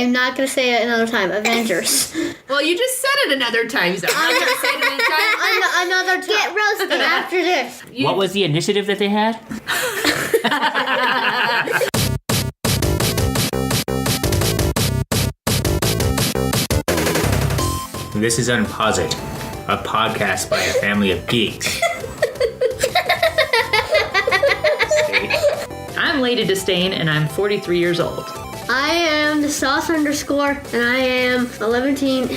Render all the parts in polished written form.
I'm not going to say it another time. Avengers. Well, you just said it another time, so I'm not going to say it another time. Another time. Get roasted after this. What was the initiative that they had? This is Unposit, a podcast by a family of geeks. I'm Lady Disdain, and I'm 43 years old. I am the sauce underscore, and I am 11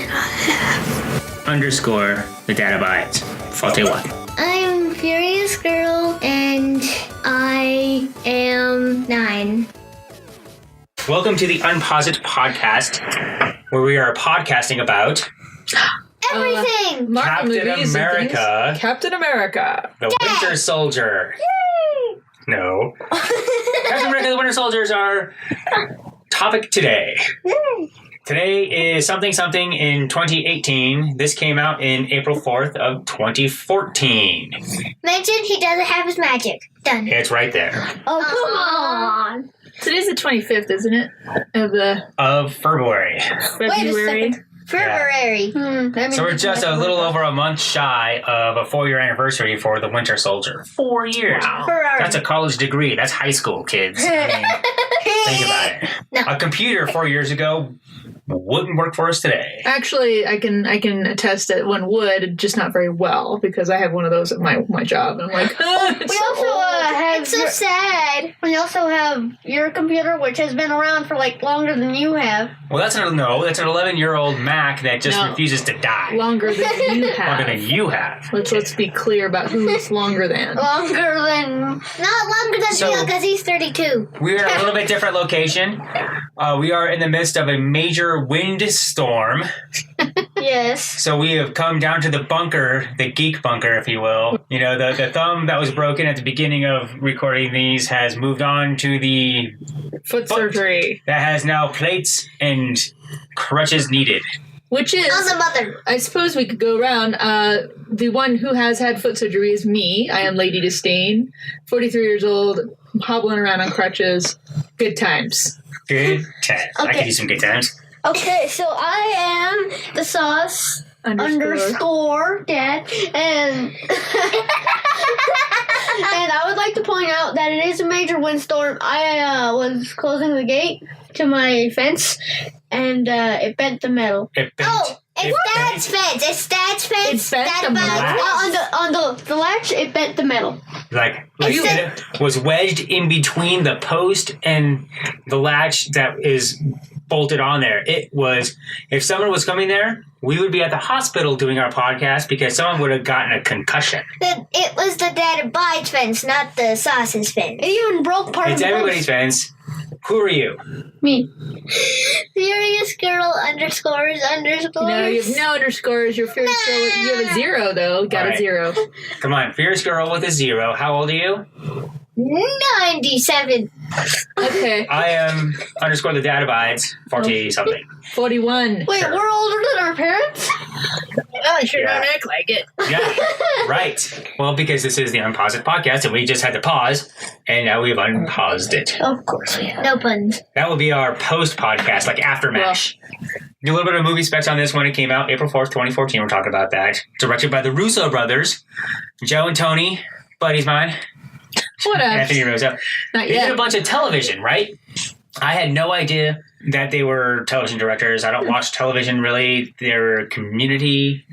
Underscore the data bites. 41. I'm Furious Girl, and I am 9. Welcome to the Unposit podcast, where we are podcasting about Everything! Marvel Captain movies and America. things. Captain America. the Winter Soldier. Yay! No. Captain America the Winter Soldier is our topic today. Yay! Today is something in 2018. This came out in April 4th of 2014. Mention he doesn't have his magic. Done. It's right there. Oh, come on. Today's the 25th, isn't it? Of February. February. February. So we're just a little over a month shy of a 4-year anniversary for the Winter Soldier. 4 years. Wow. That's a college degree. That's high school, kids. I mean, think about it. No. A computer 4 years ago wouldn't work for us today. Actually, I can attest that one would, just not very well, because I have one of those at my job, and I'm like, We also have It's so sad. we also have your computer, which has been around for like longer than you have. Well, that's an 11-year-old Mac that just No. refuses to die. longer than you have. Longer than you have. Let's be clear about who's longer than. Longer than... Not longer than So- Neil, because he's 32. We're in a little bit different location. We are in the midst of a major windstorm. Yes. So we have come down to the bunker, the geek bunker, if you will. You know, the thumb that was broken at the beginning of recording these has moved on to the Foot surgery. that has now plates and crutches needed. Which is, On the mother. I suppose we could go around. The one who has had foot surgery is me. I am Lady Disdain, 43 years old, hobbling around on crutches. Good times. Good times. I Okay. could use some good times. Okay, so I am the sauce underscore dad, and and I would like to point out that it is a major windstorm. I was closing the gate to my fence, and it bent the metal. It bent. Oh, it's Dad's fence. It's Dad's fence. It bent Dad the buys- On the latch, it bent the metal. Like Is it was wedged in between the post and the latch that is bolted on there. It was, if someone was coming there, we would be at the hospital doing our podcast because someone would have gotten a concussion. It was the Dad abides fence, not the sauce's fence. It even broke part It's of the everybody's fence. Who are you? Me. Furious Girl underscores. No, you have no underscores. You're Furious Girl. You have a 0, though. Got All a right. 0. Come on, fierce girl with a 0. How old are you? 97. Okay. I am underscore the dad abides 40 something. 41. Wait, Sure. we're older than our parents? I sure Yeah. don't act like it. Yeah, right. Well, because this is the Unpaused podcast, and we just had to pause, and now we've unpaused it. Of course we have. No puns. That will be our post podcast, like after MASH. Do a little bit of movie specs on this one. It came out April 4th, 2014. We're talking about that. Directed by the Russo brothers, Joe and Tony, buddies mine, What Anthony else? Russo. Not They did a yet. bunch of television, right? I had no idea that they were television directors. I don't watch television really. They're community.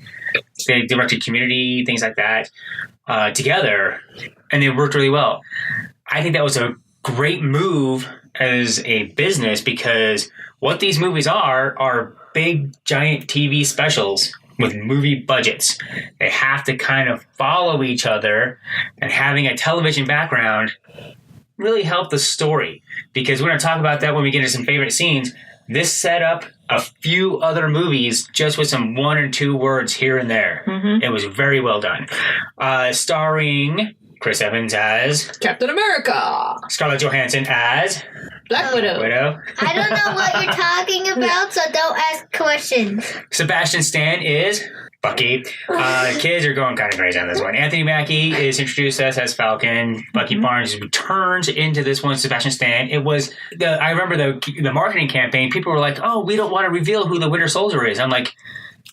They directed Community, things like that, together, and they worked really well. I think that was a great move as a business because what these movies are big, giant TV specials with movie budgets. They have to kind of follow each other, and having a television background really helped the story because we're going to talk about that when we get into some favorite scenes. This set up a few other movies just with some 1 or 2 words here and there. Mhm. It was very well done. Starring Chris Evans as Captain America. Scarlett Johansson as Black Widow. Widow. I don't know what you're talking about, so don't ask questions. Sebastian Stan is Bucky. Kids are going kind of crazy on this one. Anthony Mackie is introduced us as Falcon. Bucky Barnes returns into this one. Sebastian Stan. It was I remember the marketing campaign. People were like, "Oh, we don't want to reveal who the Winter Soldier is." I'm like,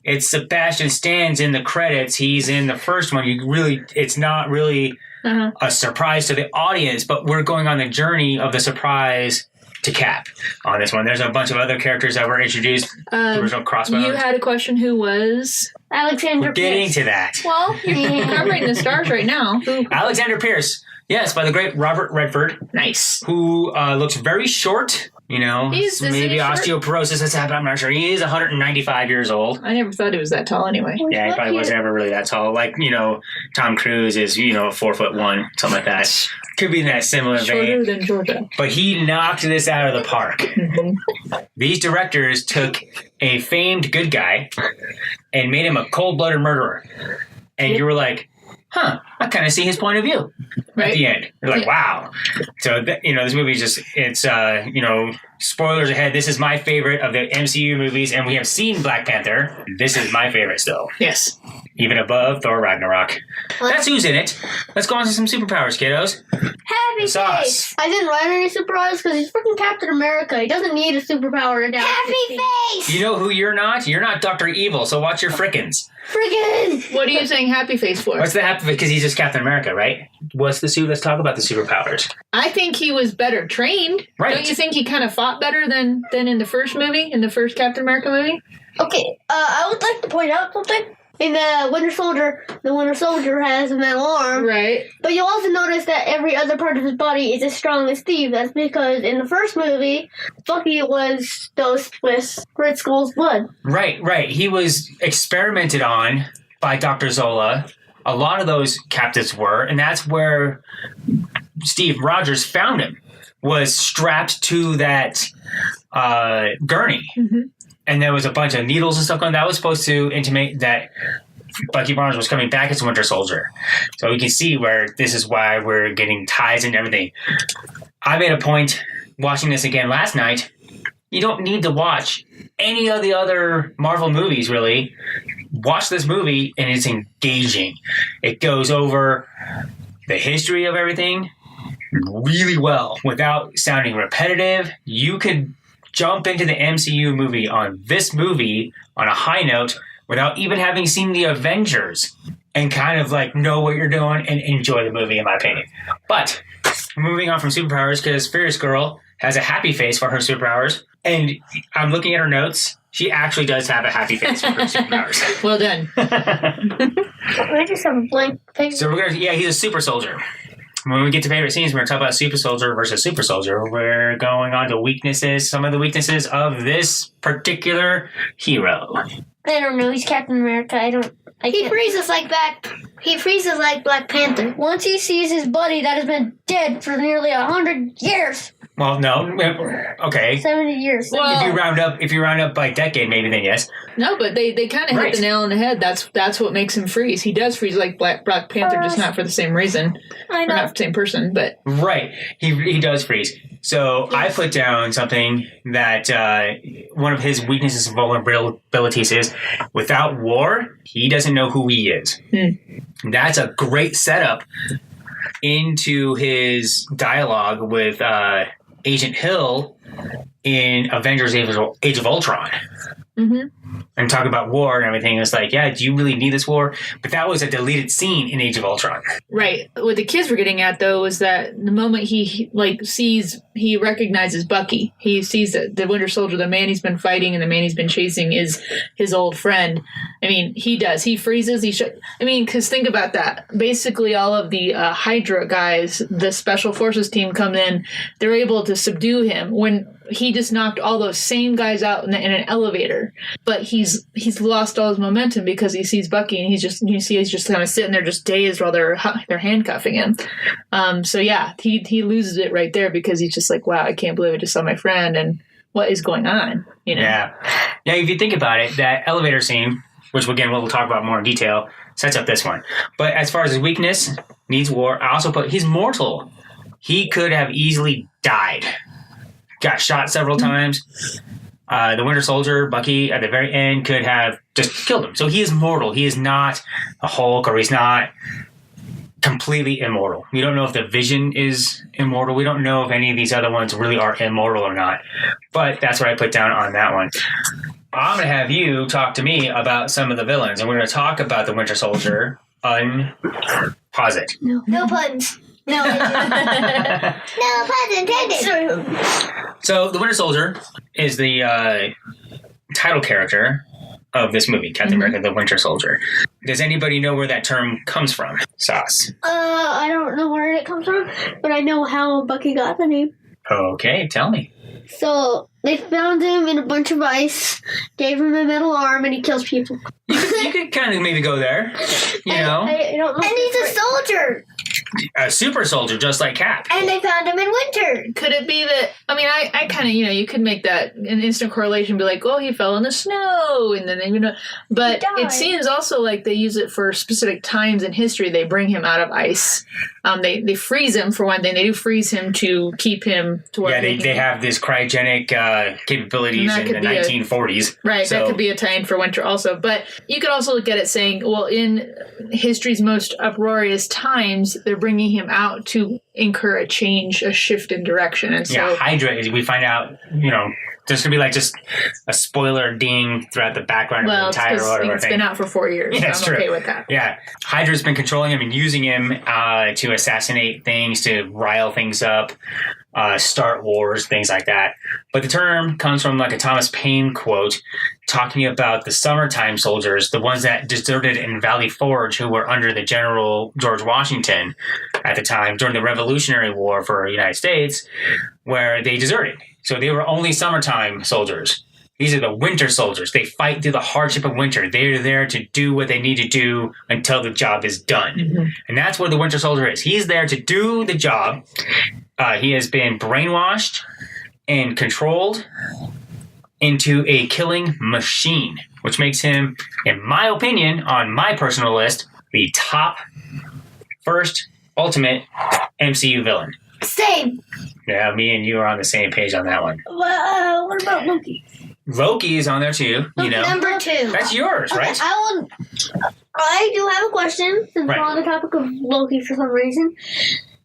it's Sebastian Stan's in the credits. He's in the first one. It's not really a surprise to the audience, but we're going on the journey of the surprise to Cap on this one. There's a bunch of other characters that were introduced. The original Crossbones. You had a question. Who was Alexander We're getting Pierce. to that. Well, you're covering the stars right now. Who? Alexander Pierce. Yes, by the great Robert Redford, Nice. who looks very short. You know, Is maybe he short? osteoporosis has happened. I'm not sure. He is 195 years old. I never thought he was that tall. Anyway. Yeah, he probably wasn't ever really that tall. Like, Tom Cruise is, 4'1", something like that. Could be in that similar Shorter vein. than Georgia. But he knocked this out of the park. These directors took a famed good guy and made him a cold-blooded murderer. And you were like, I kind of see his point of view at the end. You're like, wow. So, this movie it's spoilers ahead. This is my favorite of the MCU movies, and we have seen Black Panther. This is my favorite still. Yes. Even above Thor Ragnarok. That's who's in it. Let's go on to some superpowers, kiddos. Happy Sauce. face. I didn't write any superpowers because he's freaking Captain America. He doesn't need a superpower to down. Happy face. You know who you're not? You're not Dr. Evil, so watch your frickins. Friggin'! What are you saying happy face for? What's the happy? Because he's just Captain America, right? What's the suit? Let's talk about the superpowers. I think he was better trained. Right. Don't you think he kind of fought better than in the first movie, in the first Captain America movie? Okay, I would like to point out something. In the Winter Soldier has a metal arm. Right. But you'll also notice that every other part of his body is as strong as Steve. That's because in the first movie, Bucky was dosed with Red Skull's blood. Right. He was experimented on by Dr. Zola. A lot of those captives were, and that's where Steve Rogers found him, was strapped to that gurney. Mm-hmm. And there was a bunch of needles and stuff going on. That was supposed to intimate that Bucky Barnes was coming back as a Winter Soldier. So you can see where this is why we're getting ties and everything. I made a point watching this again last night. You don't need to watch any of the other Marvel movies, really. Watch this movie, and it's engaging. It goes over the history of everything really well without sounding repetitive. You could jump into the MCU movie on this movie on a high note without even having seen the Avengers and kind of like know what you're doing and enjoy the movie, in my opinion. But moving on from superpowers, because Fierce Girl has a happy face for her superpowers, and I'm looking at her notes. She actually does have a happy face for her superpowers. Well done. I just have a blank face. So he's a super soldier. When we get to favorite scenes, we're going to talk about Super Soldier versus Super Soldier. We're going on to weaknesses, some of the weaknesses of this particular hero. I don't know. He's Captain America. He freezes like Black Panther. Once he sees his buddy that has been dead for nearly 100 years. Well, no. Okay. 70 years. Well, If you round up by decade, maybe then yes. no, but they kind of hit the nail on the head. That's what makes him freeze. He does freeze like Black Panther, just not for the same reason. I Or know. not for the same person, but Right. He does freeze. So I put down something that one of his weaknesses and vulnerabilities is without war, he doesn't know who he is. That's a great setup into his dialogue with Agent Hill in Avengers Age of Ultron. And talk about war and everything. It's like, yeah, do you really need this war? But that was a deleted scene in Age of Ultron. right. What the kids were getting at though was that the moment he recognizes Bucky, he sees that the Winter Soldier, the man he's been fighting and the man he's been chasing, is his old friend. I mean, he does. He freezes. Because think about that. Basically, all of the Hydra guys, the Special Forces team, come in. They're able to subdue him when he just knocked all those same guys out in an elevator. But he's lost all his momentum because he sees Bucky, and he's just kind of sitting there just dazed while they're handcuffing him. So yeah, he loses it right there because he's just like, wow, I can't believe I just saw my friend, and what is going on? You know? Yeah. If you think about it, that elevator scene, which again we'll talk about more in detail, sets up this one. But as far as his weakness, needs war. I also put he's mortal. He could have easily died. Got shot several times. the Winter Soldier, Bucky, at the very end could have just killed him. So he is mortal. He is not a Hulk, or he's not completely immortal. We don't know if the Vision is immortal. We don't know if any of these other ones really are immortal or not. But that's what I put down on that one. I'm going to have you talk to me about some of the villains, and we're going to talk about the Winter Soldier. Pause it. No puns. No, no puns intended. So the Winter Soldier is the title character of this movie, Captain America, the Winter Soldier. Does anybody know where that term comes from? Sauce. I don't know where it comes from, but I know how Bucky got the name. Okay, tell me. So they found him in a bunch of ice, gave him a metal arm, and he kills people. You could kind of maybe go there, you know? I don't know. And he's a soldier. A super soldier, just like Cap. And they found him in winter. Could it be that, I mean, I kind of, you could make that an instant correlation, be like, oh, he fell in the snow, and then, but it seems also like they use it for specific times in history. They bring him out of ice. They freeze him, for one thing. They do freeze him to keep him to where they have this cryogenic capabilities in the 1940s. Right, so. that could be a tie-in for winter also. But you could also look at it saying, well, in history's most uproarious times, they're bringing him out to incur a change, a shift in direction. And so, Hydra, we find out, there's going to be like just a spoiler ding throughout the background of the entire whatever it's thing. been out for 4 years, Yeah, so I'm okay with that. Yeah. Hydra's been controlling him and using him to assassinate things, to rile things up, start wars, things like that. But the term comes from like a Thomas Paine quote talking about the summertime soldiers, the ones that deserted in Valley Forge, who were under the General George Washington at the time during the Revolutionary War for the United States, where they deserted. So they were only summertime soldiers. These are the winter soldiers. They fight through the hardship of winter. They're there to do what they need to do until the job is done. Mm-hmm. And that's what the Winter Soldier is. He's there to do the job. He has been brainwashed and controlled into a killing machine, which makes him, in my opinion, on my personal list, the top, first, ultimate MCU villain. Same. Yeah, me and you are on the same page on that one. Well, what about Loki? Loki is on there too, Number 2. That's yours, Okay, right? I do have a question, since we're on the topic of Loki for some reason.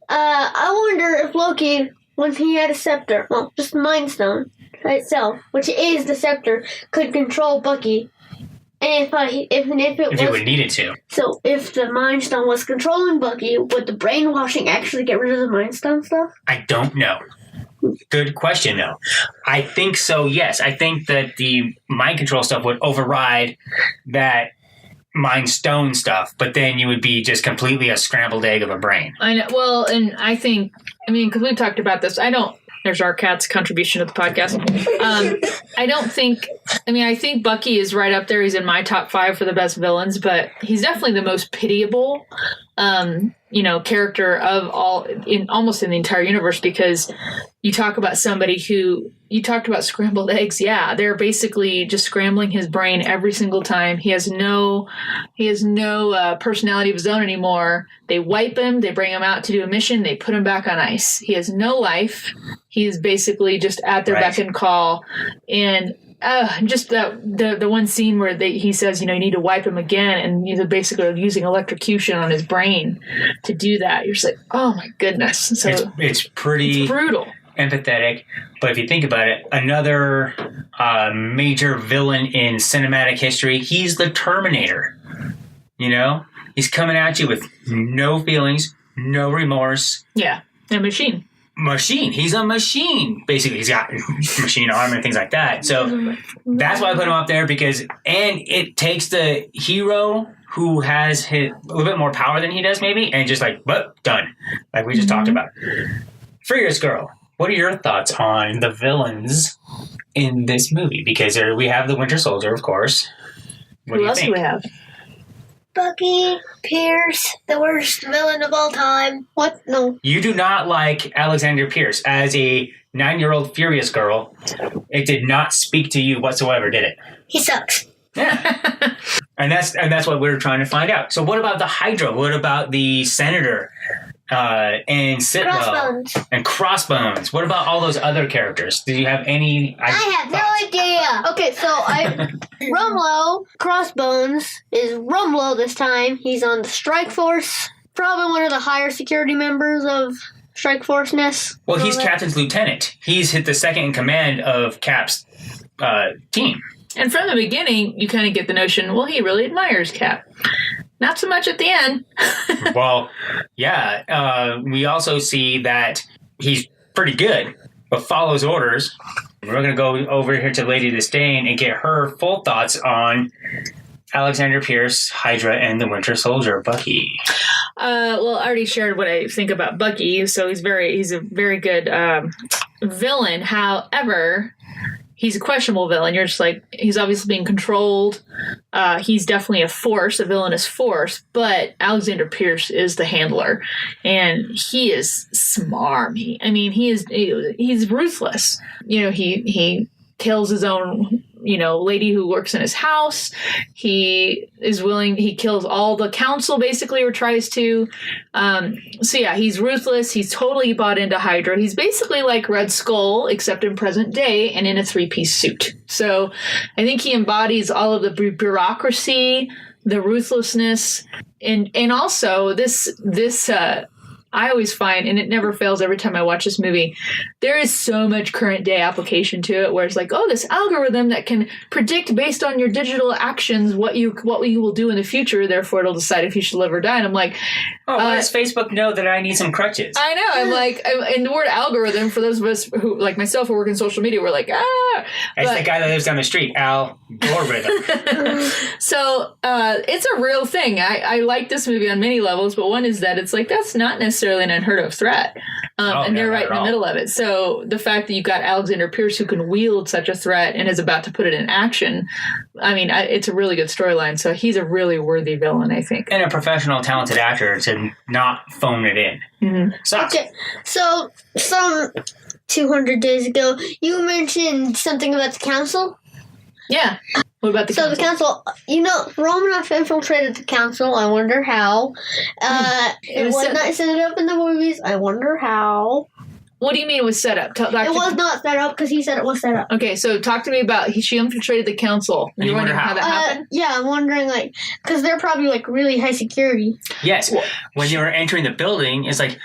I wonder if Loki, once he had a scepter, well, just the Mind Stone itself, which is the scepter, could control Bucky. And if it would need it to. So if the Mind Stone was controlling Bucky, would the brainwashing actually get rid of the Mind Stone stuff? I don't know. Good question, though. I think so, yes. I think that the mind control stuff would override that Mind Stone stuff, but then you would be just completely a scrambled egg of a brain. I know. Well, and I think, because we've talked about this, there's our cat's contribution to the podcast. I think Bucky is right up there. He's in my top 5 for the best villains, but he's definitely the most pitiable, character of almost in the entire universe, because you talk about somebody who, you talked about scrambled eggs. Yeah, they're basically just scrambling his brain every single time. He has no personality of his own anymore. They wipe him, they bring him out to do a mission, they put him back on ice. He has no life. He's basically just at their beck and call. And just the one scene where he says, you need to wipe him again, and he's basically using electrocution on his brain to do that. You're just like, oh my goodness. So it's brutal. Empathetic, but if you think about it, another major villain in cinematic history, he's the Terminator. He's coming at you with no feelings, no remorse. Yeah, a machine. He's a machine. Basically, he's got machine armor and things like that. So that's why I put him up there, because, and it takes the hero who has a little bit more power than he does, maybe, and just like, done. Like we just talked about. Furious Girl. What are your thoughts on the villains in this movie? Because we have the Winter Soldier, of course. What do you think? Who else do we have? Bucky, Pierce, the worst villain of all time. What? No. You do not like Alexander Pierce as a 9-year-old Furious Girl. It did not speak to you whatsoever, did it? He sucks. Yeah. and that's what we're trying to find out. So what about the Hydra? What about the Senator? and Sitwell. Crossbones. And Crossbones. What about all those other characters? Do you have any? I have no idea. Okay, so Rumlow, Crossbones, is Rumlow this time. He's on the Strike Force. Probably one of the higher security members of Strike Force-ness. Well, he's Captain's lieutenant. He's hit the second in command of Cap's team. And from the beginning, you kind of get the notion, well, he really admires Cap. Not so much at the end. Well, yeah. We also see that he's pretty good, but follows orders. We're going to go over here to Lady Disdain and get her full thoughts on Alexander Pierce, Hydra, and the Winter Soldier, Bucky. Well, I already shared what I think about Bucky, so he's a very good villain. However, he's a questionable villain. You're just like, he's obviously being controlled. He's definitely a force, a villainous force, but Alexander Pierce is the handler, and he is smarmy. I mean, he's ruthless. You know, he kills his own, lady who works in his house. He kills all the council basically, or tries to. So yeah, he's ruthless. He's totally bought into Hydra. He's basically like Red Skull, except in present day and in a 3-piece suit. So I think he embodies all of the bureaucracy, the ruthlessness, and also this I always find, and it never fails every time I watch this movie, there is so much current day application to it where it's like, oh, this algorithm that can predict based on your digital actions what you will do in the future, therefore it'll decide if you should live or die. And I'm like, why does Facebook know that I need some crutches? I know. I'm like, and the word algorithm, for those of us who, like myself, who work in social media, we're like, That's the guy that lives down the street, algorithm. So it's a real thing. I like this movie on many levels, but one is that it's like, that's not necessarily an unheard of threat. And they're right in the middle of it. So the fact that you've got Alexander Pierce who can wield such a threat and is about to put it in action, I mean, it's a really good storyline. So he's a really worthy villain, I think. And a professional, talented actor to not phone it in. Mm-hmm. Okay, so some 200 days ago, you mentioned something about the council? Yeah. What about the council? So the council, Romanoff infiltrated the council. I wonder how. It was not set up in the movies. I wonder how. What do you mean it was set up? It was not set up because he said it was set up. Okay, so talk to me about she infiltrated the council. You wonder how that happened? Yeah, I'm wondering, because they're probably, really high security. Yes. When you were entering the building, it's like,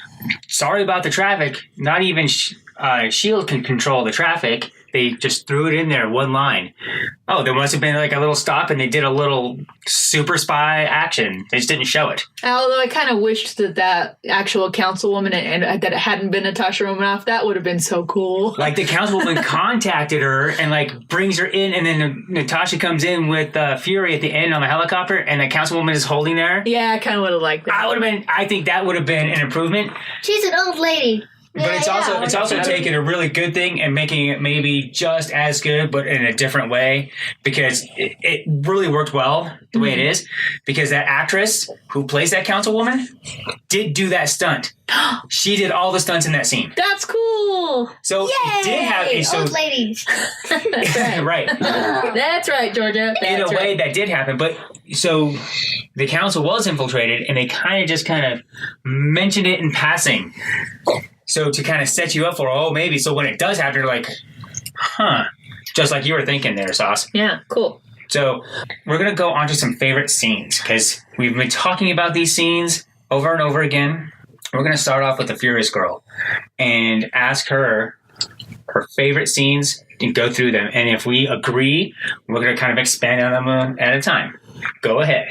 sorry about the traffic. Not even S.H.I.E.L.D. can control the traffic. They just threw it in there, one line. Oh, there must have been a little stop, and they did a little super spy action. They just didn't show it. Although I kind of wished that actual councilwoman and that it hadn't been Natasha Romanoff. That would have been so cool. The councilwoman contacted her and brings her in, and then Natasha comes in with Fury at the end on the helicopter, and the councilwoman is holding there. Yeah, I kind of would have liked that. I think that would have been an improvement. She's an old lady. But it's also taking a really good thing and making it maybe just as good, but in a different way, because it really worked well the way it is, because that actress who plays that councilwoman did do that stunt. She did all the stunts in that scene. That's cool. So it did have old ladies. That's right. Right. That's right, Georgia. In a way that did happen, but so the council was infiltrated, and they kind of mentioned it in passing. So to kind of set you up for, maybe. So when it does happen, you're like, just like you were thinking there, Sauce. Yeah, cool. So we're going to go on to some favorite scenes, because we've been talking about these scenes over and over again. We're going to start off with the Furious Girl and ask her favorite scenes and go through them. And if we agree, we're going to kind of expand on them at a time. Go ahead.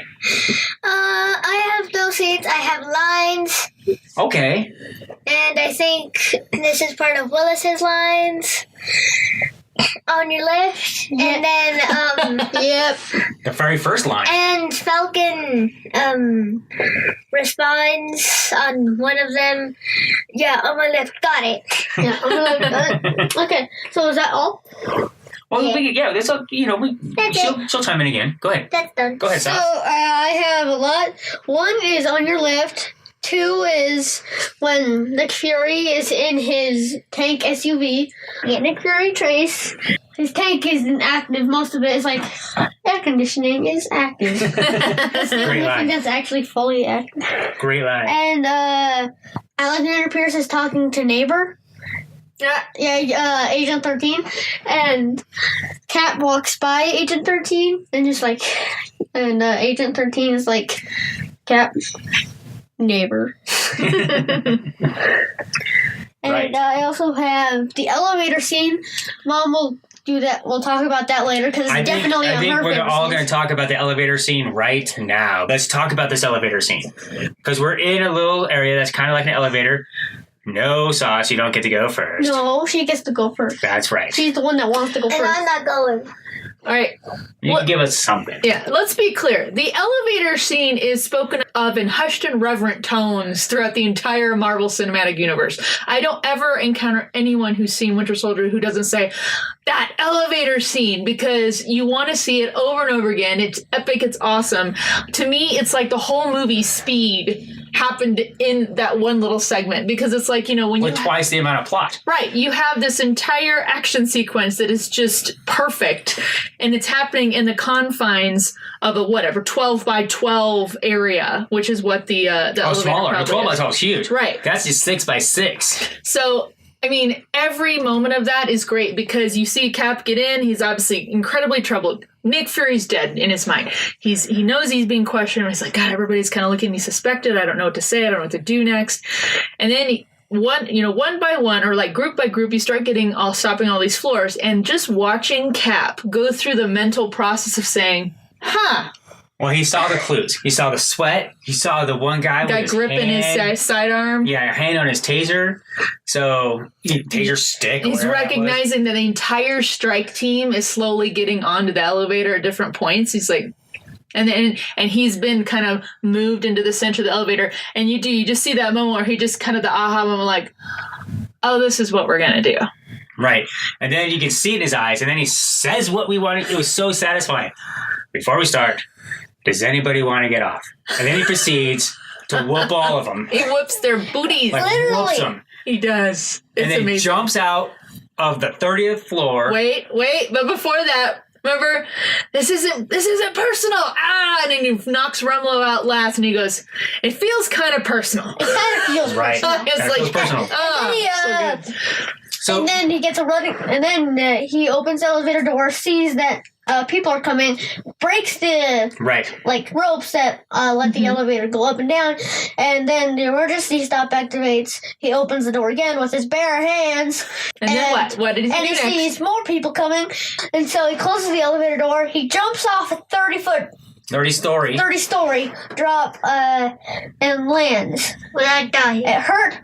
I have no scenes. I have lines. Okay. And I think this is part of Willis's lines. On your left. Yep. And then, yep. The very first line. And Falcon, responds on one of them. Yeah, on my left. Got it. Yeah, on my left. Got it. Okay, so is that all? Well, that's all, she'll chime in again. Go ahead. That's done. Go ahead, So, Sauce. I have a lot. One is on your left. 2 is when Nick Fury is in his tank SUV. Yeah, Nick Fury Trace. His tank isn't active. Most of it is air conditioning is active. Great line. That's actually fully active. Great line. And Alexander Pierce is talking to Neighbor. Yeah, Agent 13. And Cap walks by Agent 13 and just like, and Agent 13 is like, Cap, Neighbor. And Right. I also have the elevator scene. Mom will do that. We'll talk about that later because it's definitely I on think her we're favorite all scenes. going to talk about the elevator scene right now. Let's talk about this elevator scene. Because we're in a little area that's kind of like an elevator. No, Sauce, you don't get to go first. No, she gets to go first. That's right. She's the one that wants to go And first. I'm not going. All right. You can give us something. Yeah, let's be clear. The elevator scene is spoken of in hushed and reverent tones throughout the entire Marvel Cinematic Universe. I don't ever encounter anyone who's seen Winter Soldier who doesn't say, that elevator scene, because you want to see it over and over again. It's epic. It's awesome. To me, it's like the whole movie Speed happened in that one little segment, because it's like, when With you... twice the amount of plot. Right, you have this entire action sequence that is just perfect, and it's happening in the confines of a 12 by 12 area, which is what the elevator Smaller. probably 12 by is. 12 is huge. Right. That's just 6 by 6. So, I mean, every moment of that is great because you see Cap get in. He's obviously incredibly troubled. Nick Fury's dead in his mind. He knows he's being questioned. He's like, God, everybody's kind of looking at me suspected. I don't know what to say. I don't know what to do next. And then one by one, or like group by group, you start stopping all these floors, and just watching Cap go through the mental process of saying, Well, he saw the clues. He saw the sweat. He saw the one guy with his gripping hand. his sidearm. Yeah, a hand on his taser. So, taser stick. He's whatever that was. recognizing that the entire strike team is slowly getting onto the elevator at different points. He's like, and he's been kind of moved into the center of the elevator. And you just see that moment where he just kind of the aha moment, like, oh, this is what we're going to do. Right. And then you can see it in his eyes. And then he says what we wanted. It was so satisfying. Before we start, does anybody want to get off? And then he proceeds to whoop all of them. He whoops their booties. Like, whoops them. He does. It's And then amazing. jumps out of the 30th floor. Wait, but before that, remember, this isn't personal. And then he knocks Rumlow out last, and he goes, it feels kind of personal. It kind of feels Right. personal. It's That like, feels personal. so good. So, And then he gets a running, and then he opens the elevator door, sees that people are coming, breaks the right. ropes that let the elevator go up and down, and then the emergency stop activates. He opens the door again with his bare hands, And then what? What did he do and he next? sees more people coming, and so he closes the elevator door. He jumps off a 30 story drop and lands. Without dying. It hurt,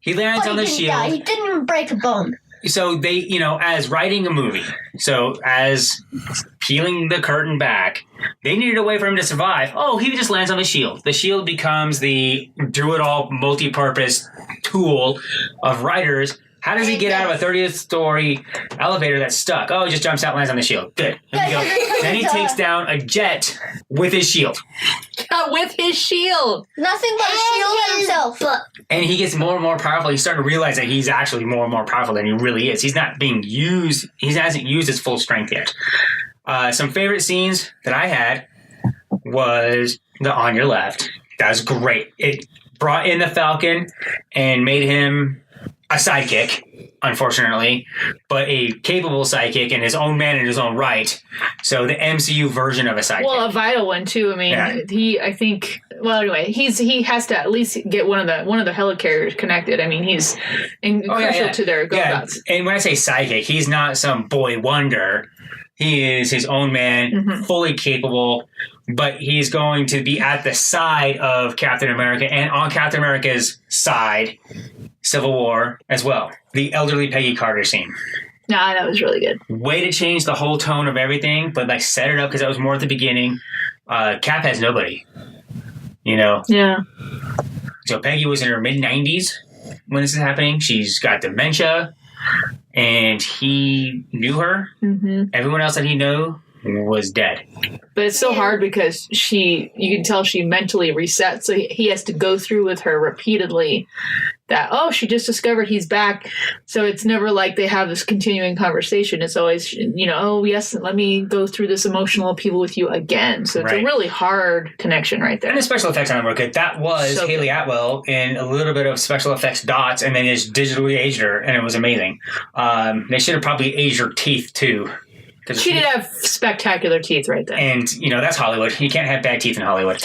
He lands but on he the didn't shield. die. He didn't even break a bone. So they, as writing a movie, as peeling the curtain back, they needed a way for him to survive. Oh, he just lands on the shield. The shield becomes the do-it-all multi-purpose tool of writers. How does he get out of a 30th story elevator that's stuck? Oh, he just jumps out and lands on the shield. Good. There you go. Then he takes down a jet with his shield. With his shield. Nothing but a shield and himself. And he gets more and more powerful. He's starting to realize that he's actually more and more powerful than he really is. He's not being used. He hasn't used his full strength yet. Some favorite scenes that I had was the On Your Left. That was great. It brought in the Falcon and made him a sidekick, unfortunately, but a capable sidekick and his own man in his own right. So the MCU version of a sidekick. Well, a vital one too. I mean, anyway, he has to at least get one of the helicarriers connected. I mean, he's crucial to their go-bouts. And when I say sidekick, he's not some boy wonder. He is his own man, fully capable, but he's going to be at the side of Captain America and on Captain America's side, Civil War as well. The elderly Peggy Carter scene. Nah, that was really good. Way to change the whole tone of everything, but set it up because that was more at the beginning. Cap has nobody, Yeah. So Peggy was in her mid-90s when this is happening. She's got dementia, and he knew her. Mm-hmm. Everyone else that he knew was dead. But it's so hard because you can tell she mentally resets, so he has to go through with her repeatedly that, oh, she just discovered he's back. So it's never like they have this continuing conversation. It's always, oh, yes, let me go through this emotional upheaval with you again. So it's a really hard connection right there. And the special effects on it were good. That was So Haley good. Atwell in a little bit of special effects dots, and then just digitally aged her, and it was amazing. They should have probably aged her teeth, too. She did have spectacular teeth right there. And, that's Hollywood. You can't have bad teeth in Hollywood.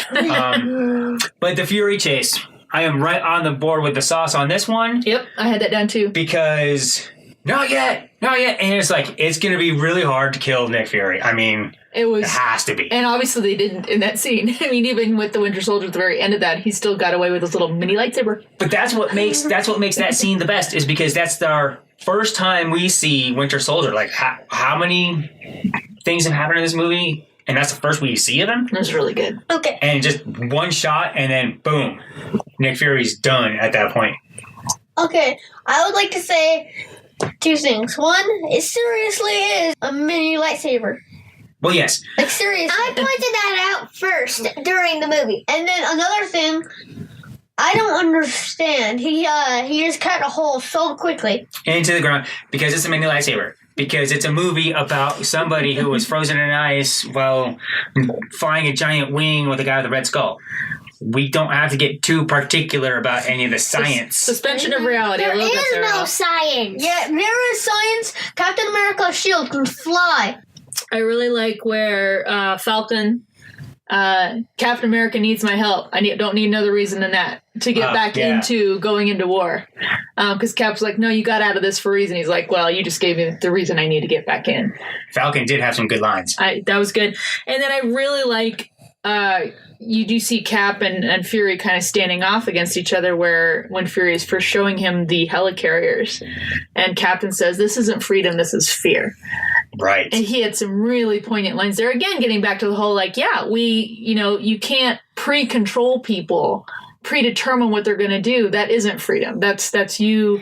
But the Fury chase, I am right on the board with the sauce on this one. Yep, I had that down too. Because, not yet. And it's like, it's going to be really hard to kill Nick Fury. I mean, it has to be. And obviously they didn't in that scene. I mean, even with the Winter Soldier at the very end of that, he still got away with his little mini lightsaber. But that's what makes that scene the best, is because that's our first time we see Winter Soldier. Like, how many things have happened in this movie? And that's the first we see of him? It was really good. Okay. And just one shot, and then boom, Nick Fury's done at that point. Okay. I would like to say 2 things. One, it seriously is a mini lightsaber. Well, yes. Like, seriously. I pointed that out first during the movie. And then another thing, I don't understand. He just cut a hole so quickly. Into the ground, because it's a mini lightsaber. Because it's a movie about somebody who was frozen in ice while flying a giant wing with a guy with a red skull. We don't have to get too particular about any of the science. Suspension of reality. There I love that, is Sarah. no science. Yeah, there is science. Captain America's shield can fly. I really like where Falcon, Captain America needs my help. Don't need another reason than that to get back into going into war. Because Cap's like, no, you got out of this for a reason. He's like, well, you just gave me the reason I need to get back in. Falcon did have some good lines. That was good. And then I really like, you do see Cap and Fury kind of standing off against each other, where when Fury is first showing him the helicarriers, and Captain says, this isn't freedom, this is fear. Right. And he had some really poignant lines there. Again, getting back to the whole, like, you can't pre-control people, predetermine what they're going to do. That isn't freedom. That's you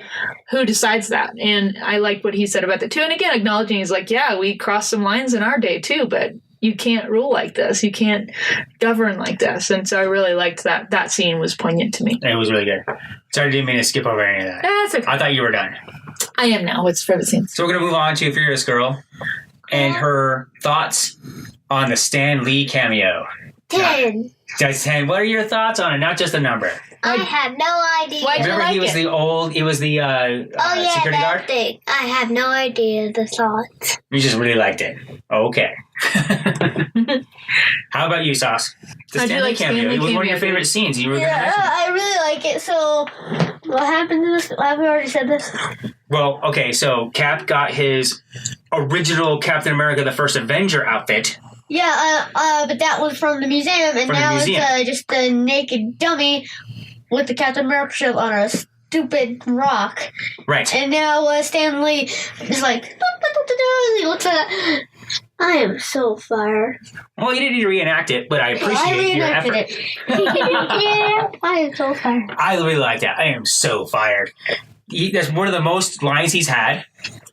who decides that. And I like what he said about that too. And again, acknowledging, he's like, yeah, we crossed some lines in our day too, but you can't rule like this. You can't govern like this. And so I really liked that. That scene was poignant to me. It was really good. Sorry, I didn't mean to skip over any of that. That's okay. I thought you were done. I am now. It's for the scene. So we're going to move on to Furious Girl and her thoughts on the Stan Lee cameo. 10. That's 10. What are your thoughts on it? Not just a number. I have no idea. Why'd you Remember, like he was it? Oh, security that guard? thing. I have no idea the thoughts. You just really liked it. Okay. How about you, Sauce? The How'd you Stan Lee like Stan cameo. Lee It was one of your cameo, favorite scenes. You were going to Yeah, mention it. I really like it. So, what happened in this? Have we already said this? Well, okay, so Cap got his original Captain America the First Avenger outfit. Yeah, but that was from the museum, and From the now museum. it's just a naked dummy with the Captain America shield on a stupid rock. Right. And now Stan Lee is like, he looks at it. I am so fired. Well, you didn't need to reenact it, but I appreciate your effort. it. Yeah, I am so fired. I really like that. I am so fired. That's one of the most lines he's had.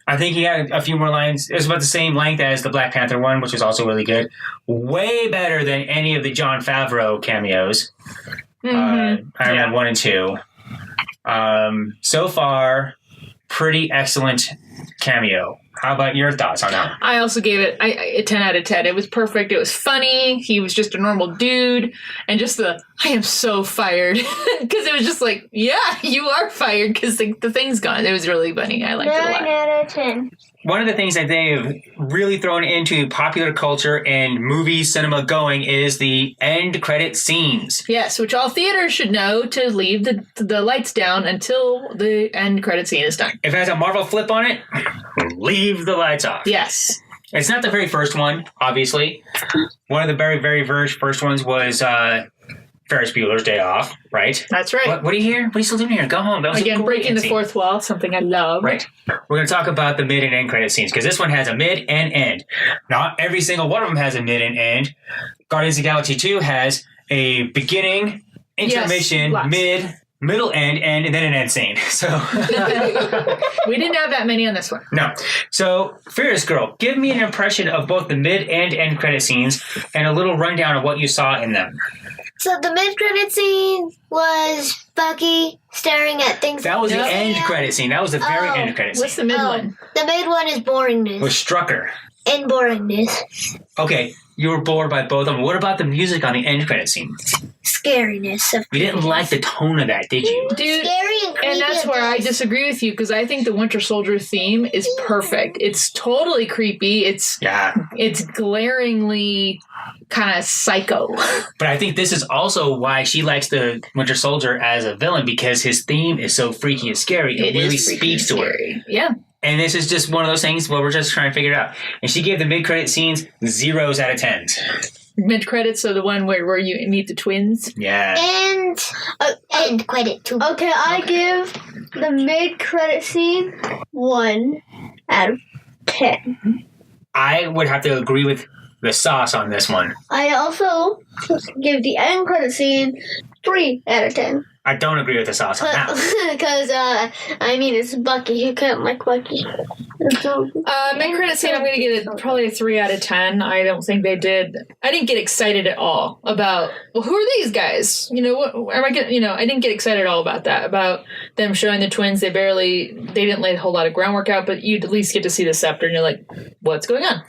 I think he had a few more lines. It was about the same length as the Black Panther one, which was also really good. Way better than any of the Jon Favreau cameos. Mm-hmm. Iron Man 1 and 2. So far, pretty excellent cameo. How about your thoughts on that? I also gave it a 10 out of 10. It was perfect. It was funny. He was just a normal dude. And just I am so fired. Because it was just like, yeah, you are fired because the thing's gone. It was really funny. I liked it a 9 lot. out of 10. One of the things that they've really thrown into popular culture and movie cinema going is the end credit scenes. Yes, which all theaters should know to leave the lights down until the end credit scene is done. If it has a Marvel flip on it, leave the lights off. Yes. It's not the very first one, obviously. One of the very, very first ones was Ferris Bueller's Day Off, right? That's right. What are you here? What are you still doing here? Go home. That was a Again, great breaking the scene. fourth wall, something I love. Right. We're going to talk about the mid and end credit scenes because this one has a mid and end. Not every single one of them has a mid and end. Guardians of the Galaxy 2 has a beginning, intermission, lots. middle end, and then an end scene. So We didn't have that many on this one. no. So Furious Girl, give me an impression of both the mid and end credit scenes and a little rundown of what you saw in them. So the mid-credit scene was Bucky staring at things. That was the Yep. end credit scene. That was the very end credit scene. What's the mid one? The mid one is boringness. With Strucker. And boringness. Okay, you were bored by both of them. What about the music on the end credit scene? Scariness. You didn't like the tone of that, did you? Dude, Scary and creepy. and that's at where I times. disagree with you because I think the Winter Soldier theme is perfect. It's totally creepy. It's glaringly kind of psycho. But I think this is also why she likes the Winter Soldier as a villain, because his theme is so freaky and scary. It really is freaking speaks to her. scary. Yeah. And this is just one of those things where we're just trying to figure it out. And she gave the mid-credit scenes 0s out of 10s. Mid credits, so the one where you meet the twins. Yeah. And credit too. Okay, I give the mid-credit scene 1 out of 10. I would have to agree with the sauce on this one. I also give the end credit scene 3 out of 10. I don't agree with the sauce on that one. Because, I mean, it's Bucky. You can't like Bucky. Mid credit scene, I'm going to give it probably a 3 out of 10. I don't think they did. I didn't get excited at all about, well, who are these guys? You know, what am I getting? You know, I didn't get excited at all about that. About them showing the twins. They didn't lay a whole lot of groundwork out, but you'd at least get to see the scepter, and you're like, what's going on?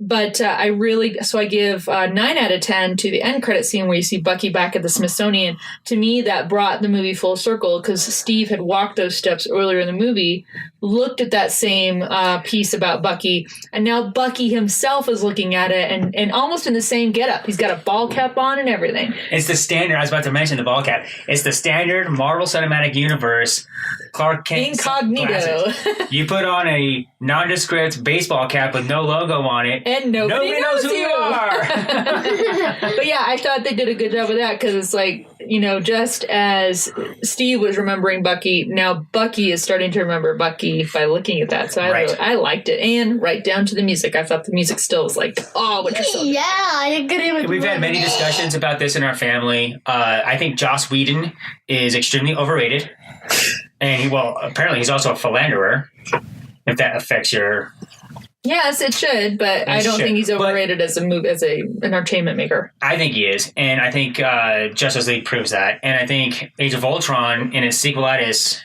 But so I give 9 out of 10 to the end credit scene where you see Bucky back at the Smithsonian. To me, that brought the movie full circle because Steve had walked those steps earlier in the movie, looked at that same piece about Bucky, and now Bucky himself is looking at it and almost in the same getup. He's got a ball cap on and everything. It's the standard. I was about to mention the ball cap. It's the standard Marvel Cinematic Universe Clark Kent Incognito. glasses. You put on a nondescript baseball cap with no logo on it, And nobody knows who you. you are. But yeah, I thought they did a good job with that because it's like, you know, just as Steve was remembering Bucky, now Bucky is starting to remember Bucky by looking at that. So I liked it. And right down to the music. I thought the music still was like, oh, Winter Soldier. Yeah, I agree with We've had many discussions about this in our family. I think Joss Whedon is extremely overrated. And apparently he's also a philanderer, if that affects your... Yes, it should, but I don't think he's overrated as an entertainment maker. I think he is, and I think Justice League proves that. And I think Age of Ultron in its sequelitis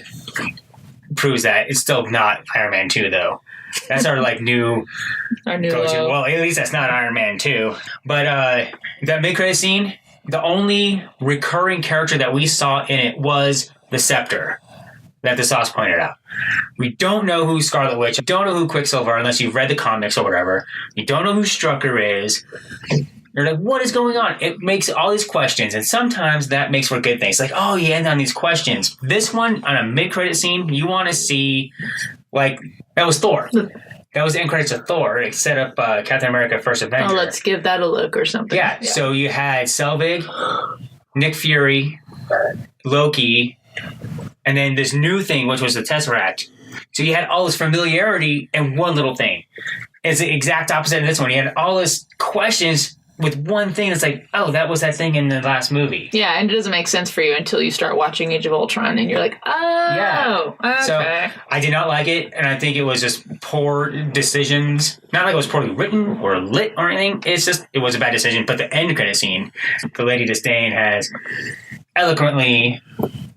proves that. It's still not Iron Man 2, though. That's our new go-to. Low. Well, at least that's not Iron Man 2. But that mid-credit scene, the only recurring character that we saw in it was the Scepter, that the sauce pointed out. We don't know who Scarlet Witch, don't know who Quicksilver, unless you've read the comics or whatever. You don't know who Strucker is. You're like, what is going on? It makes all these questions, and sometimes that makes for good things. Like, oh, you end on these questions. This one, on a mid-credit scene, you want to see, that was Thor. That was the end credits of Thor. It set up Captain America First Avenger. Oh, let's give that a look or something. Yeah, so you had Selvig, Nick Fury, Loki, and then this new thing, which was the Tesseract. So you had all this familiarity in one little thing. It's the exact opposite of this one. You had all this questions with one thing. It's like, oh, that was that thing in the last movie. Yeah, and it doesn't make sense for you until you start watching Age of Ultron, and you're like, oh, okay. So I did not like it, and I think it was just poor decisions. Not like it was poorly written or lit or anything. It's just, it was a bad decision. But the end credit scene, the Lady Disdain has eloquently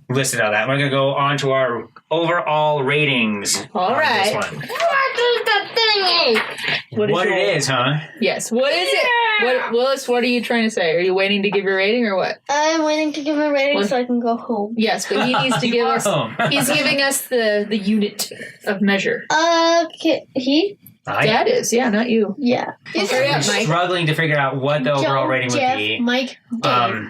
listed all that. We're going to go on to our overall ratings. All right. This one. What it is, huh? Yes. What is it? What, Willis, what are you trying to say? Are you waiting to give your rating or what? I'm waiting to give a rating so I can go home. Yes, but he needs to give us... home. He's giving us the unit of measure. Okay, he? Dad is, yeah, not you. Yeah. Hurry up, Mike. Struggling to figure out what the overall rating would be. Mike, Dave.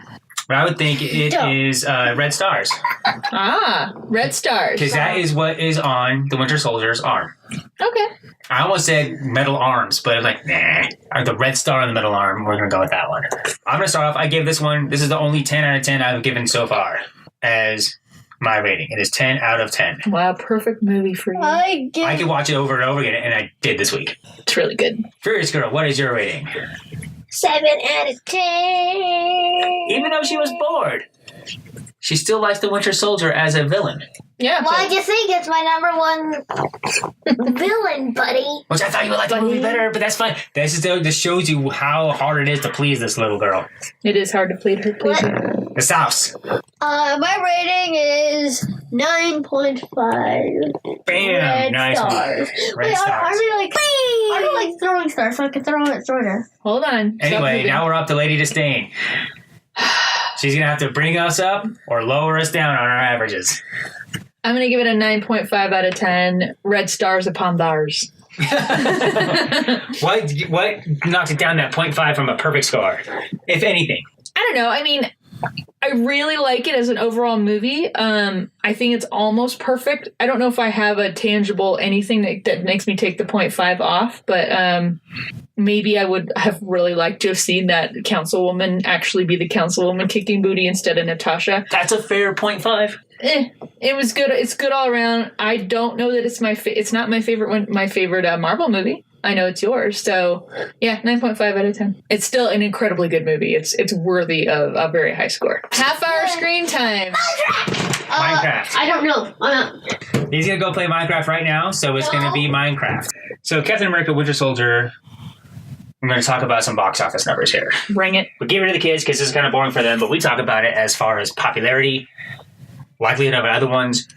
But I would think it is red stars. Ah, red stars. Because that is what is on the Winter Soldier's arm. Okay. I almost said metal arms, but I'm like, nah. The red star on the metal arm, we're going to go with that one. I'm going to start off. I give this one, this is the only 10 out of 10 I've given so far as my rating. It is 10 out of 10. Wow, perfect movie for you. I could watch it over and over again, and I did this week. It's really good. Furious Girl, what is your rating? 7 out of 10. Even though she was bored. she still likes the Winter Soldier as a villain. Yeah. Why'd you think it's my number one villain, buddy? Which I thought you would like the movie better, but that's fine. This shows you how hard it is to please this little girl. It is hard to please her. The South. My rating is 9.5. Bam! Red Nice stars. one. Red Wait, stars. are we like throwing stars so I can throw it shorter? Hold on. Stop Anyway, moving. now we're up to Lady Disdain. She's going to have to bring us up or lower us down on our averages. I'm going to give it a 9.5 out of 10. Red stars upon thars. What knocked it down that 0.5 from a perfect score, if anything? I don't know. I mean, I really like it as an overall movie. I think it's almost perfect. I don't know if I have a tangible anything that makes me take the 0.5 off, but maybe I would have really liked to have seen that councilwoman actually be the councilwoman kicking booty instead of Natasha. That's a fair 0.5. It was good. It's good all around. I don't know that it's not my favorite one. My favorite Marvel movie. I know it's yours. So yeah, 9.5 out of 10. It's still an incredibly good movie. It's worthy of a very high score. Half-hour screen time. Minecraft. I don't know. He's going to go play Minecraft right now, so it's going to be Minecraft. So Captain America Winter Soldier, I'm going to talk about some box office numbers here. Bring it. We get rid of the kids because this is kind of boring for them, but we talk about it as far as popularity, likelihood of other ones,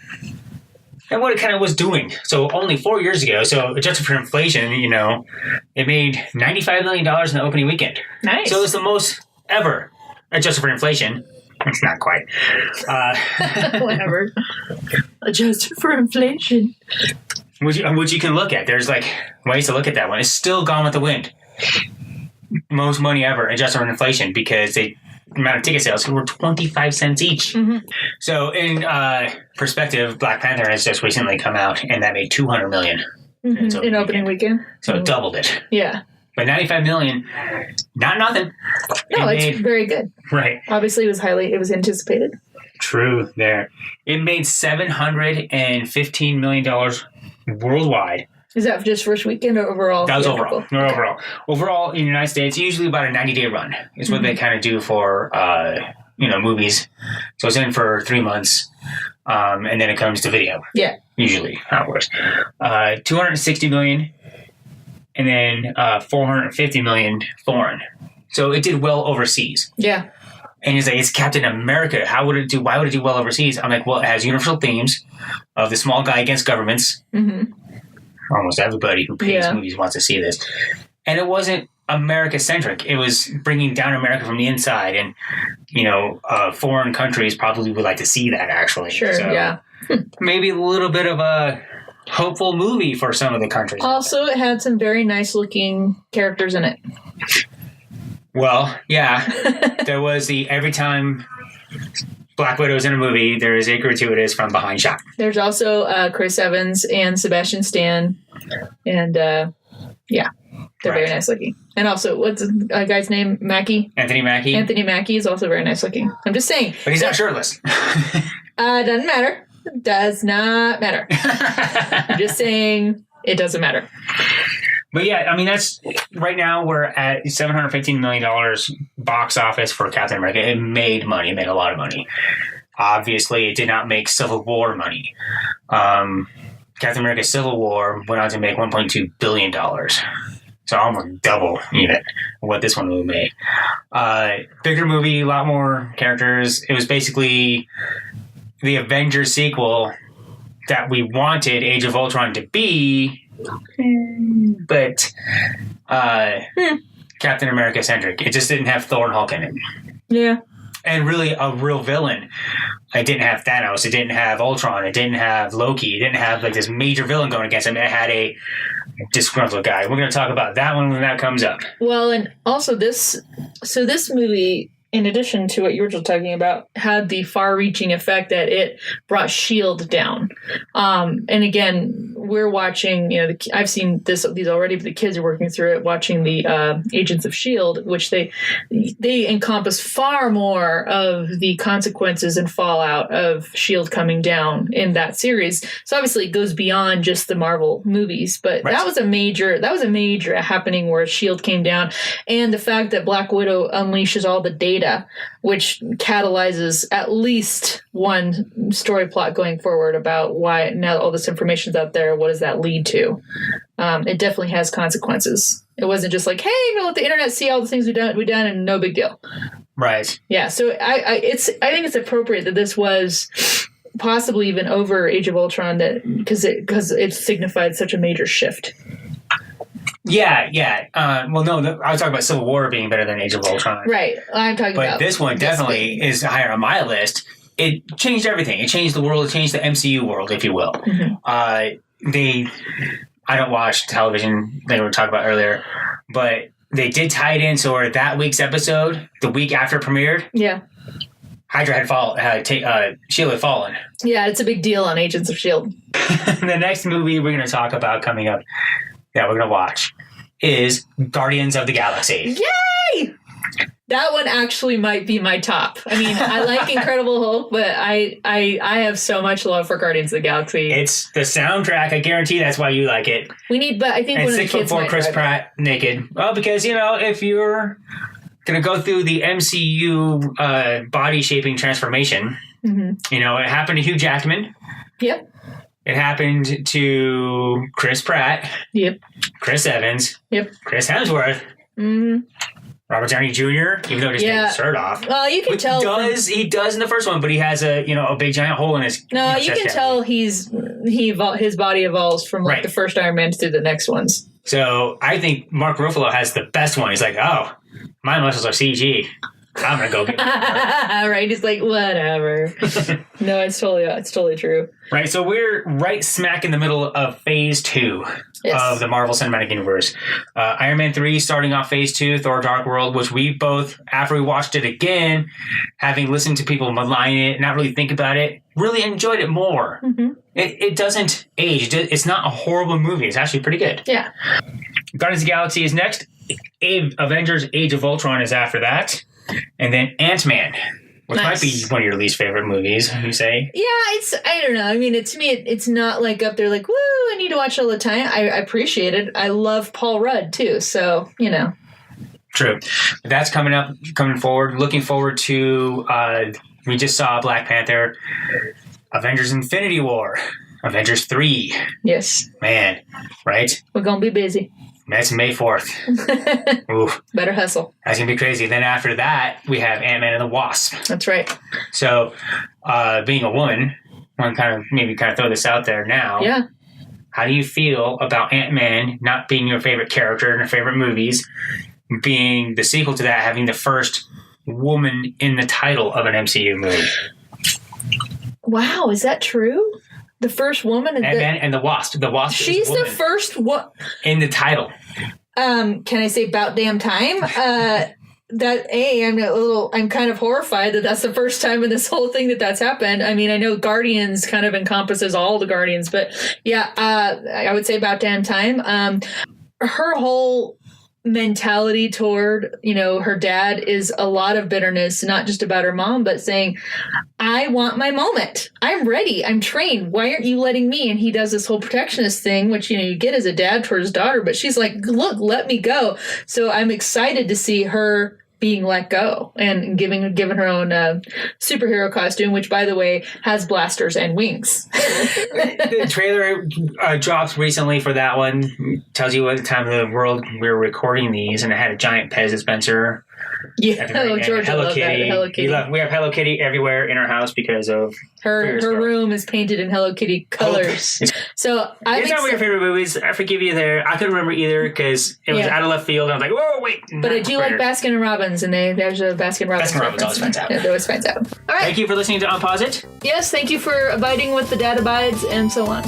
and what it kind of was doing. So only 4 years ago, so adjusted for inflation, it made $95 million in the opening weekend. Nice. So it's the most ever adjusted for inflation. It's not quite. Whatever. Adjusted for inflation. Which you can look at. There's ways to look at that one. It's still Gone with the Wind. Most money ever adjusted for inflation because the amount of ticket sales were 25 cents each. Mm-hmm. So in perspective, Black Panther has just recently come out and that made $200 million in opening weekend. So it doubled it. Yeah. But $95 million, not nothing. No, it's very good. Right. Obviously it was anticipated. True there. It made $715 million worldwide. Is that just first weekend or overall? That was overall. No, overall. Overall, in the United States, usually about a 90-day run is what they kind of do for, movies. So it's in for 3 months, and then it comes to video. Yeah. Usually, how it works. $260 million, and then $450 million foreign. So it did well overseas. Yeah. And he's like, it's Captain America. How would it do? Why would it do well overseas? I'm like, well, it has universal themes of the small guy against governments. Mm-hmm. Almost everybody who pays movies wants to see this. And it wasn't America-centric. It was bringing down America from the inside. And, foreign countries probably would like to see that, actually. Sure, so yeah. Maybe a little bit of a hopeful movie for some of the countries. Also, it had some very nice-looking characters in it. Well, yeah. There was every time Black Widow's in a movie, there is a gratuitous from behind shot. There's also Chris Evans and Sebastian Stan. And, they're very nice looking. And also, what's a guy's name? Mackie? Anthony Mackie. Anthony Mackie is also very nice looking. I'm just saying. But he's not shirtless. Doesn't matter. Does not matter. I'm just saying it doesn't matter. But yeah, I mean, that's right now we're at $715 million box office for Captain America. It made money. It made a lot of money. Obviously, it did not make Civil War money. Captain America Civil War went on to make $1.2 billion. So almost double even what this one would make. Bigger movie, a lot more characters. It was basically the Avengers sequel that we wanted Age of Ultron to be. But Captain America centric. It just didn't have Thor and Hulk in it. Yeah. And really a real villain. It didn't have Thanos. It didn't have Ultron. It didn't have Loki. It didn't have this major villain going against him. It had a disgruntled guy. We're going to talk about that one when that comes up. Well, and also this movie, in addition to what you were just talking about, had the far-reaching effect that it brought S.H.I.E.L.D. down. And again, we're watching, I've seen these already, but the kids are working through it, watching the Agents of S.H.I.E.L.D., which they encompass far more of the consequences and fallout of S.H.I.E.L.D. coming down in that series. So obviously it goes beyond just the Marvel movies, but right. that was a major happening where S.H.I.E.L.D. came down, and the fact that Black Widow unleashes all the data which catalyzes at least one story plot going forward about why now all this information's out there, what does that lead to? It definitely has consequences. It wasn't just like, hey, we'll let the internet see all the things we've done and no big deal. Right. Yeah, so I think it's appropriate that this was possibly even over Age of Ultron, that because it signified such a major shift. Yeah. Well, no, I was talking about Civil War being better than Age of Ultron. Right. I'm talking about. But this one definitely is higher on my list. It changed everything. It changed the world. It changed the MCU world, if you will. Mm-hmm. I don't watch television, like we were talking about earlier, but they did tie it in. So that week's episode, the week after it premiered, yeah, Hydra had S.H.I.E.L.D. had fallen. Yeah, it's a big deal on Agents of S.H.I.E.L.D. The next movie we're going to talk about coming up, that we're going to watch, is Guardians of the Galaxy. Yay! That one actually might be my top. I mean, I like Incredible Hulk, but I have so much love for Guardians of the Galaxy. It's the soundtrack. I guarantee that's why you like it. But I think and one of the kids 6'4" Chris Pratt naked. Well, because if you're gonna go through the MCU body shaping transformation, it happened to Hugh Jackman. Yep. It happened to Chris Pratt. Yep. Chris Evans. Yep. Chris Hemsworth. Mm-hmm. Robert Downey Jr. Even though he just takes his shirt off. Well, you can tell. He does in the first one, but he has a big giant hole in his. No, you can tell his body evolves from the first Iron Man to the next ones. So I think Mark Ruffalo has the best one. He's like, oh, my muscles are CG. I'm gonna go get them. Right? He's like, whatever. No, it's totally true. Right. So we're right smack in the middle of Phase 2 of the Marvel Cinematic Universe. Iron Man 3 starting off Phase 2, Thor: Dark World, which we both, after we watched it again, having listened to people malign it, not really think about it, really enjoyed it more. Mm-hmm. It doesn't age. It's not a horrible movie. It's actually pretty good. Yeah. Guardians of the Galaxy is next. Avengers: Age of Ultron is after that. And then Ant-Man, which might be one of your least favorite movies, you say? Yeah, I don't know. I mean, to me, it's not like up there like, woo, I need to watch it all the time. I appreciate it. I love Paul Rudd, too, so, True. That's coming forward. Looking forward to, we just saw Black Panther, Avengers Infinity War, Avengers 3. Yes. Man, right? We're going to be busy. That's May 4th. Oof. Better hustle. That's going to be crazy. Then after that, we have Ant-Man and the Wasp. That's right. So, being a woman, I want to throw this out there now. Yeah. How do you feel about Ant-Man not being your favorite character in your favorite movies, being the sequel to that, having the first woman in the title of an MCU movie? Wow, is that true? The first woman Ant-Man and the Wasp. The Wasp. She's the first one in the title. Can I say about damn time? I'm kind of horrified that that's the first time in this whole thing that's happened. I mean, I know Guardians kind of encompasses all the Guardians, but yeah, I would say about damn time. Her whole mentality toward, her dad is a lot of bitterness, not just about her mom, but saying, I want my moment. I'm ready. I'm trained. Why aren't you letting me? And he does this whole protectionist thing, which, you get as a dad for his daughter, but she's like, look, let me go. So I'm excited to see her being let go and given her own superhero costume, which, by the way, has blasters and wings. The trailer dropped recently for that one. Tells you what time of the world we were recording these, and it had a giant Pez dispenser. Yeah, Georgia Hello loved Kitty. that. Hello Kitty. We have Hello Kitty everywhere in our house because of her room is painted in Hello Kitty colors. So it's not one of your favorite movies. I forgive you there. I couldn't remember either because it was out of left field. And I was like, whoa, wait. But I do like Baskin and Robbins, and there's a Baskin Robbins. Baskin Robbins always finds out. Yeah, they always finds out. All right. Thank you for listening to Unpause It. Yes, thank you for abiding with the dad abides and so on.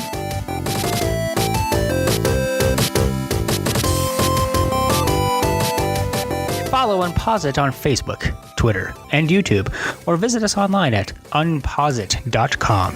Follow Unpause It on Facebook, Twitter, and YouTube, or visit us online at unpausit.com.